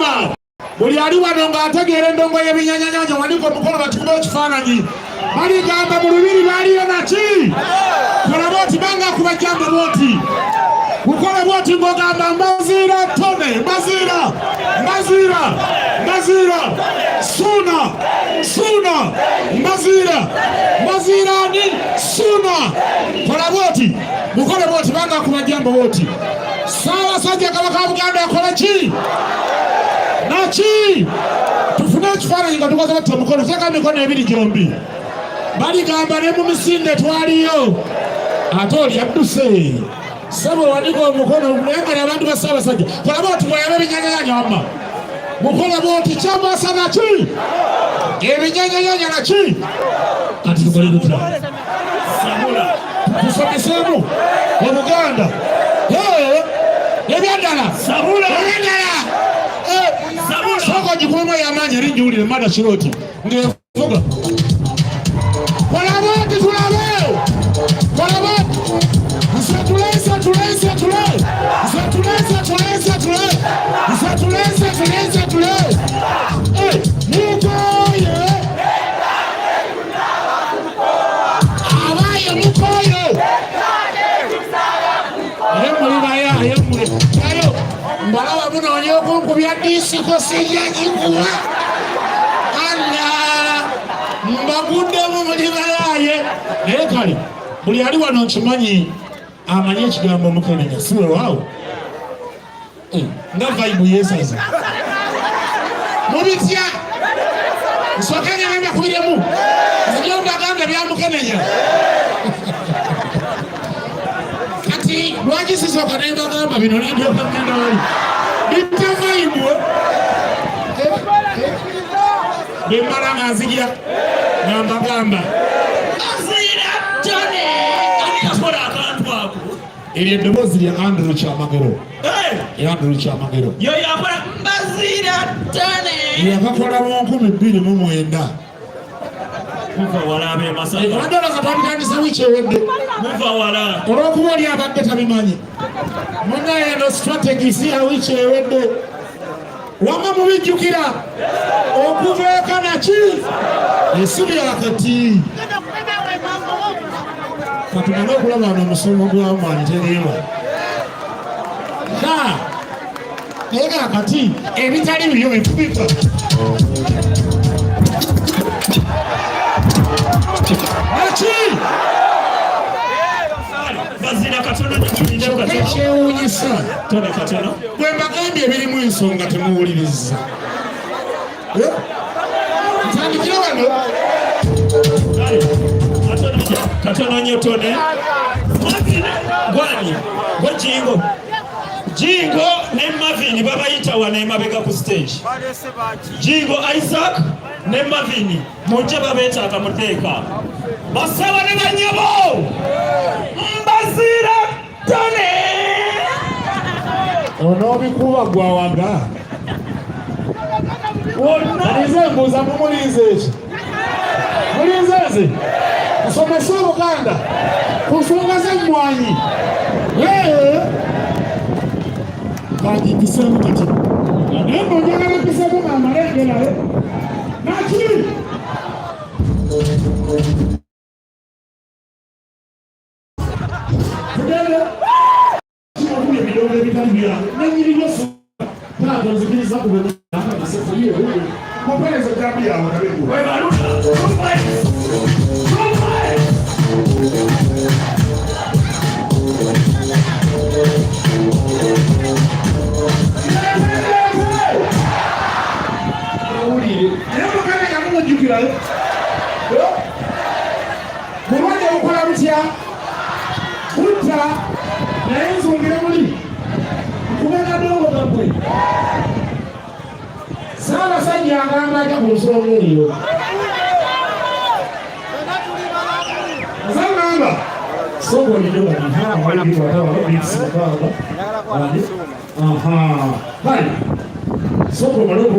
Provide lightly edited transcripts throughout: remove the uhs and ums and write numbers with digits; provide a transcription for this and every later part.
Bagamba buli ali wano ng'ategeera endongo y'ebinyanyanyanja waliko omukono batukuba ekifaananyi baligamba mu Lubiri baaliyo naki kola bwoti banga kubajjamba bwoti ukola bwoti ng'ogamba Mbaziira Tonny Mbaziira Suuna Mbaziira ni Suuna kola bwoti ukola bwoti banga kubajjamba bwoti Ssaabasajja Kabaka wa Buganda akola ki naki tufune ekifaananyi nga tukoze batta mukono seka mikono ebiri gyombi baligamba ne mu misinde twaliyo ate oli yadduse sebo waliko omukono naye nga abantu ba Ssaabasajja kola bwoti bweyaba ebinyanyanya wamma mukola bwoti kyamwasa naki ebinyanyanya naki kati tukole tutya tusomeseemu Obuganda ebyadala soko jikumo y'amaanyi eri njiwulire mada kiroti ng'evuga kola bwoti tulabe kola bwoti mukoye abaye mukoye ayemuli ayo mbalaba munoonye okunkubya disiko sijagikuwa alla mbaguddemu muli bayaye naye kale buli ali wano nkimanyi amanyi ekigambo Mukenenya siwe waawo nga vaibu yesaza mubitya nsokenya nanga kubiremu nzijja mbaganda bya Mukenenya kati lwaki sisoka naye mbagamba bino nindyoka mgenda wali bitta vaibu bemmala nga nzijira nga mbagamba Mbaziira Tonny anikola akantu ako eryo eddoboozi lya Andrew Kyamagero Andrew Kyamagero yo yakola Mbaziira Tonny yakakola mu 2009 muva wala abe masaka abadala katandikandisa wiiki ewedde muva wala olw'okuba oli abadde tabimanyi munaye eno strategisi ya wiiki ewedde wamma mubijjukira okuva eka naki esibi yakati katunanga okulaba wano omusomo gw'amaanyi tereewa naye kakati ebitali bibyo bifubika naki ekyewuunyisa bwe mbagambye ebirimu ensonga temuwuliriza ntandikira wano katono nnyo Tonny gwani Jingo ne Mavini babayita wano emabega ku stage Jingo Isaac ne Mavini mujje babeetaaga muteeka basaba ne banyabo Mbaziira Tonny onoobikuba gwawanga alize mbuuza mumulinze eki mulinze ezi nsomesa Obuganda ku nsonga z'emmwanyi kati mpisemu kati naye mbonjagala mpisemu maamalengerae naki tugende kimakulu ebidongo ebitali byange nenyiribyosu taata nzikiriza kubenaakagisefuye mupereze jambi yawe nabegu mulwadde bukola butya butta naye nsongere muli nkubega dongo gaggwe Ssaabasajja agamba atya ku nsonga eyo azagamba soko malogo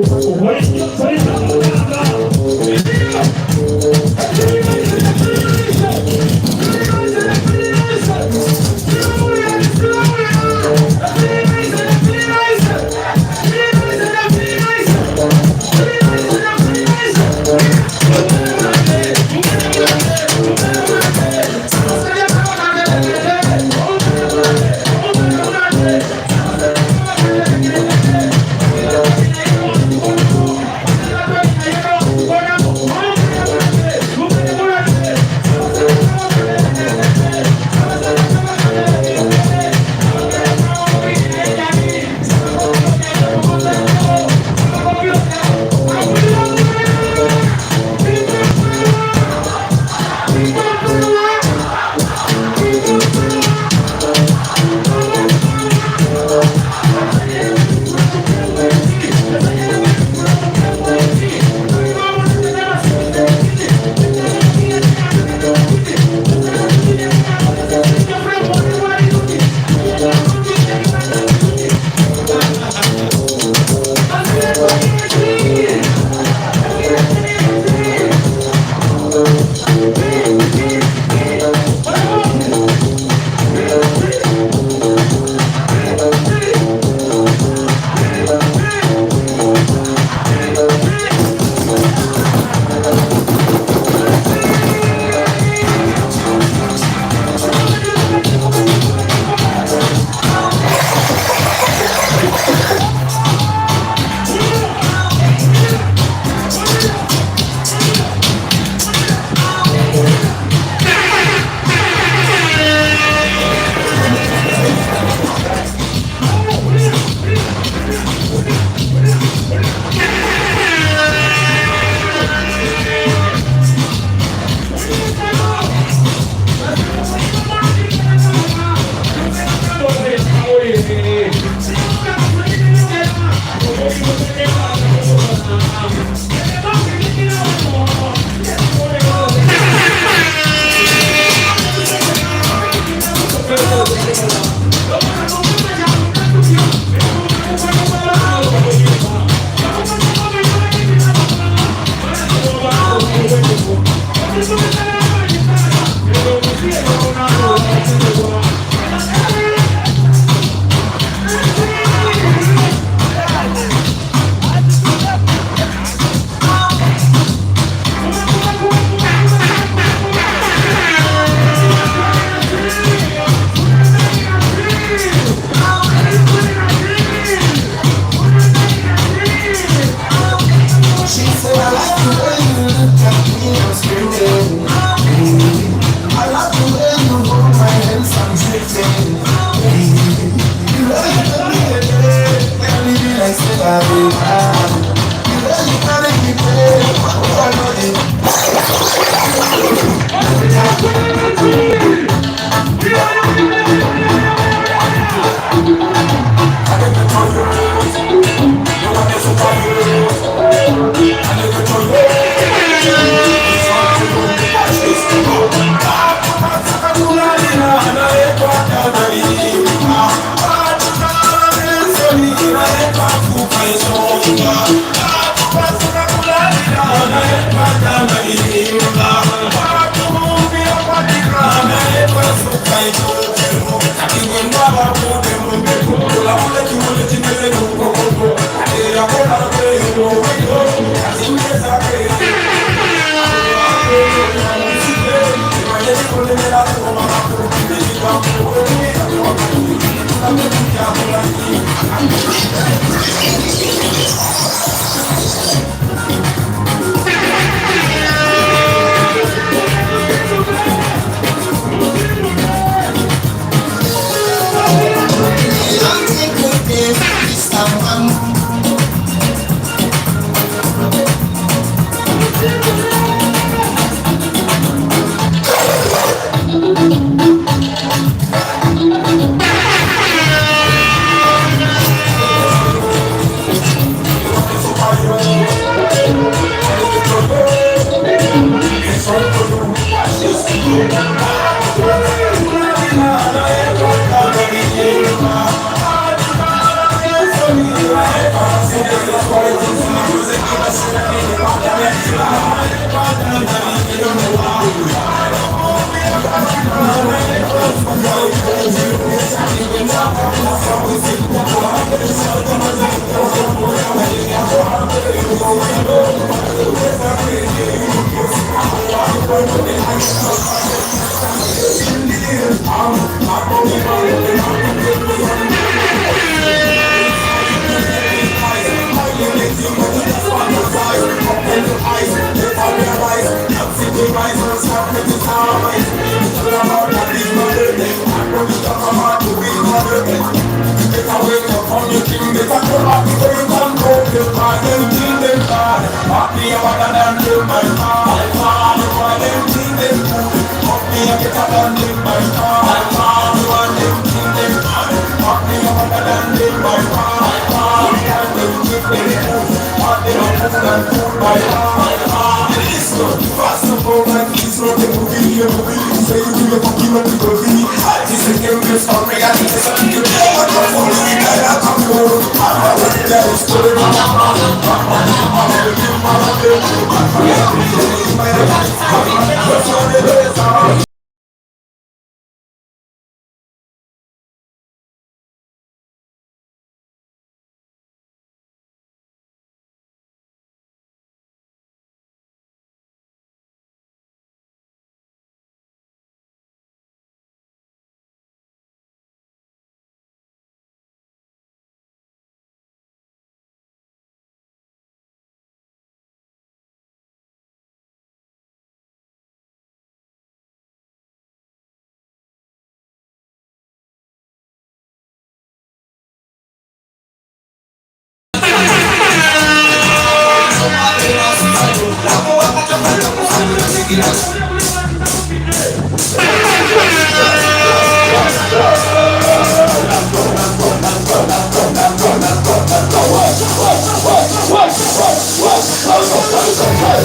Are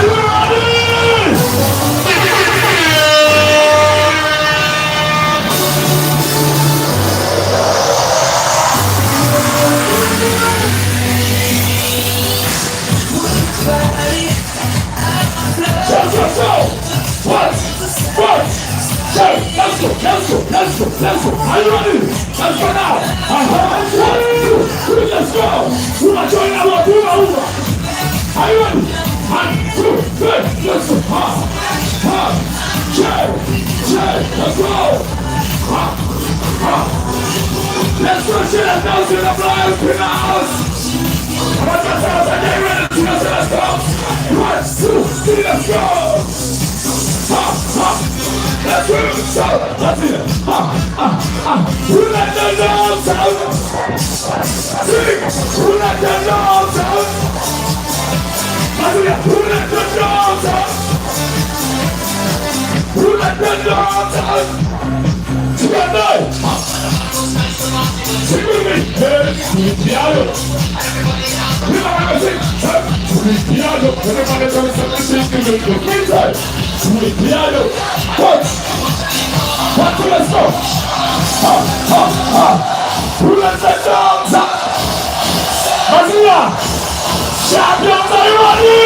you ready? Let's go! What? Let's go! Are you ready? Let's go now! Let's go! We're not joining our over! Are you ready? 1, 2, 3, let's go! Let's go! Let's go! Let's go! The flyers in the house! Let's go! 1, 2, 3, let's go! Let's go! That's it! Who let the dogs out? Who let the dogs out? Who let the dogs out? Who let the dogs out? Together! Sing with me! Hey, piano! We don't have a sing! Piano! Everybody does something to the inside! Piano! What? Let's go! Who let the dogs out? Mbaziira! Champions, are you ready?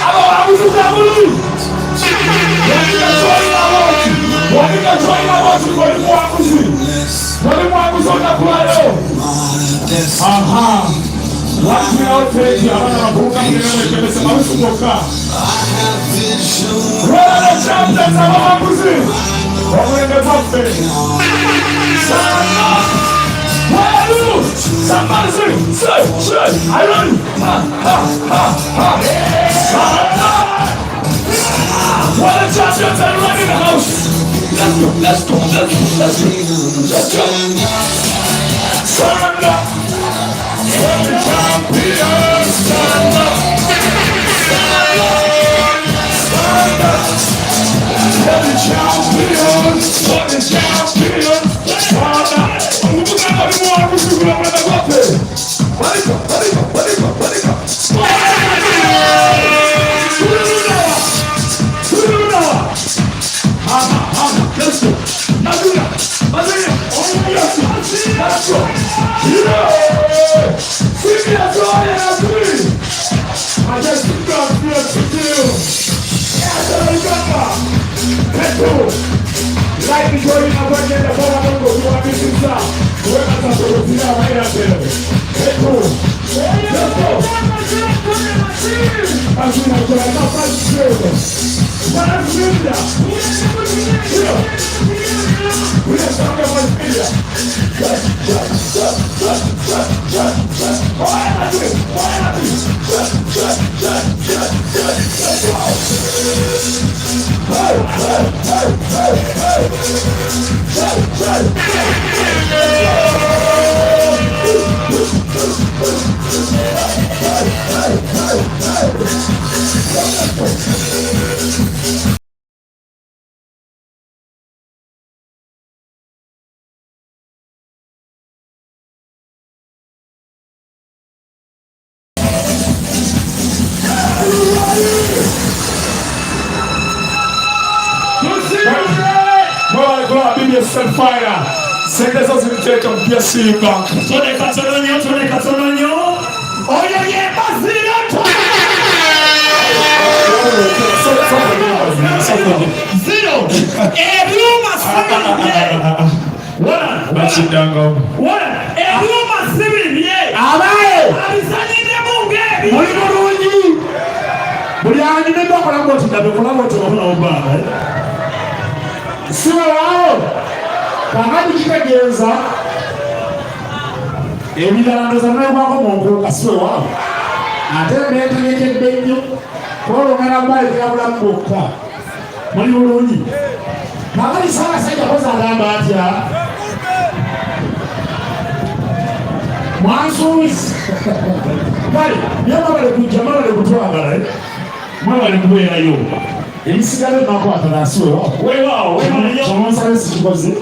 I'm going to family! Somebody say, I run! What a champions are running the house! Let's go! Stand up! Every champion, stand up! Every champion, stand up! Set fire. Send us out to the take and pierce you back. Tonny. Oh yeah, Mbaziira. Zero. Kakati kitegeeza ebirandoza n'ebwako mu nkuuka siwe waawo ate neetegekedde nnyo kwolongera mbali kirabulamu bwokka muli bulungi. Kakati Ssaabasajja koza agamba atya mwansuubizi kale naye mwabale kujja mwabale kutwagala mwabale kubeerayo ebisigala enakwatala siwe waawo weewaawo Owensasage sikikoze